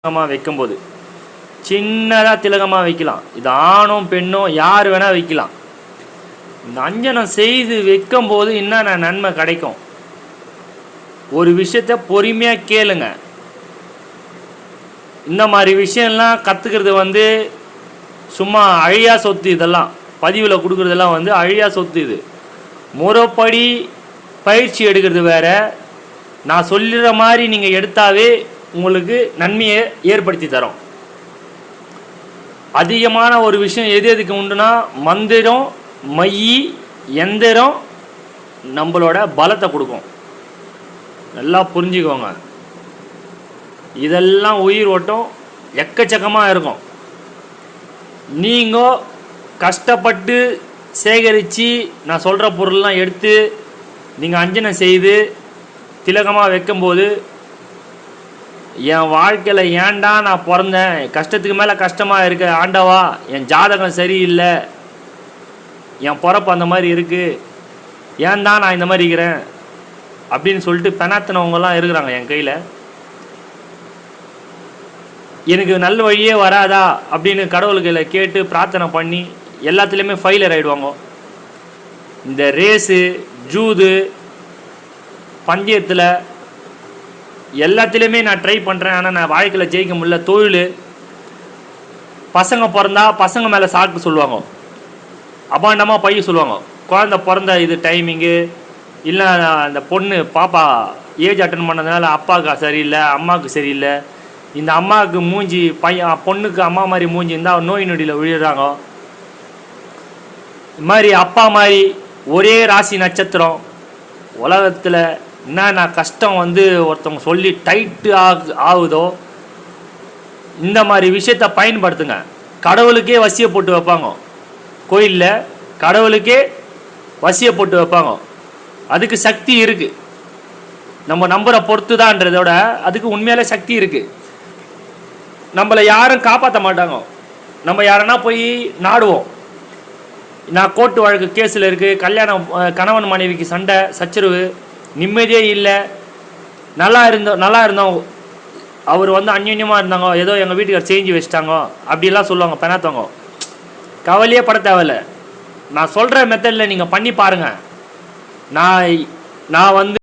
வைக்கும்போது சின்னதாக திலகமாக வைக்கலாம். இது ஆணும் பெண்ணும் யார் வேணால் வைக்கலாம். இந்த அஞ்சனம் செய்து வைக்கும்போது என்னென்ன நன்மை கிடைக்கும், ஒரு விஷயத்த பொறுமையாக கேளுங்க. இந்த மாதிரி விஷயம்லாம் கற்றுக்கிறது சும்மா அழியா சொத்து. இதெல்லாம் பதிவில் கொடுக்குறதெல்லாம் அழியா சொத்து. இது முறைப்படி பயிற்சி எடுக்கிறது வேறு. நான் சொல்லிடுற மாதிரி நீங்கள் எடுத்தாவே உங்களுக்கு நன்மையை ஏற்படுத்தி தரோம். அதிகமான ஒரு விஷயம் எதுக்கு உண்டுனா, மந்திரம் மையி எந்திரம் நம்மளோட பலத்தை கொடுக்கும். நல்லா புரிஞ்சுக்கோங்க. இதெல்லாம் உயிர் ஓட்டம் எக்கச்சக்கமாக இருக்கும். நீங்கள் கஷ்டப்பட்டு சேகரித்து நான் சொல்கிற பொருள்லாம் எடுத்து நீங்கள் அஞ்சனம் செய்து திலகமாக வைக்கும்போது, என் வாழ்க்கையில் ஏன்டா நான் பிறந்தேன், கஷ்டத்துக்கு மேலே கஷ்டமாக இருக்க ஆண்டவா, என் ஜாதகம் சரியில்லை, என் பிறப்பு அந்த மாதிரி இருக்குது, ஏன் தான் நான் இந்த மாதிரி இருக்கிறேன் அப்படின்னு சொல்லிட்டு பெணாத்தினவங்கலாம் இருக்கிறாங்க என் கையில். எனக்கு நல்ல வழியே வராதா அப்படின்னு கடவுள்களை கேட்டு பிரார்த்தனை பண்ணி எல்லாத்துலேயுமே ஃபெயிலியர் ஆகிடுவாங்க. இந்த ரேஸு ஜூது பந்தயத்தில் எல்லாத்துலேயுமே நான் ட்ரை பண்ணுறேன், ஆனால் நான் வாழ்க்கையில் ஜெயிக்க முடியல. தொழில், பசங்க பிறந்தா பசங்க மேலே சாக்கு சொல்லுவாங்க, அபாண்டமாக பைய சொல்லுவாங்க. குழந்த பிறந்த இது டைமிங்கு இல்லை, அந்த பொண்ணு பாப்பா ஏஜ் அட்டன் பண்ணதுனால அப்பாவுக்கு சரியில்லை, அம்மாவுக்கு சரியில்லை. இந்த அம்மாவுக்கு மூஞ்சி பையன், பொண்ணுக்கு அம்மா மாதிரி மூஞ்சி இருந்தால் நோய் நொடியில் விழுறாங்க. இது மாதிரி அப்பா மாதிரி ஒரே ராசி நட்சத்திரம். உலகத்தில் என்னென்ன கஷ்டம் ஒருத்தவங்க சொல்லி டைட்டு ஆகுதோ, இந்த மாதிரி விஷயத்தை பயன்படுத்துங்க. கடவுளுக்கே வசிய போட்டு வைப்பாங்க. கோயிலில் கடவுளுக்கே வசிய போட்டு வைப்பாங்க. அதுக்கு சக்தி இருக்குது. நம்ம நம்பரை பொறுத்து தான்றதோட அதுக்கு உண்மையிலே சக்தி இருக்குது. நம்மளை யாரும் காப்பாற்ற மாட்டாங்க. நம்ம யாருன்னா போய் நாடுவோம். நான் கோர்ட்டு வழக்கு கேஸில் இருக்குது, கல்யாணம், கணவன் மனைவிக்கு சண்டை சச்சரவு, நிம்மதியே இல்லை, நல்லா இருந்தோம் அவர் அந்யோன்யமாக இருந்தாங்க, ஏதோ எங்கள் வீட்டுக்கார் செஞ்சு வச்சிட்டாங்க அப்படிலாம் சொல்லுவாங்க பெணாத்தவங்க. கவலையே பட தேவையில்லை. நான் சொல்கிற மெத்தடில் நீங்கள் பண்ணி பாருங்கள். நான்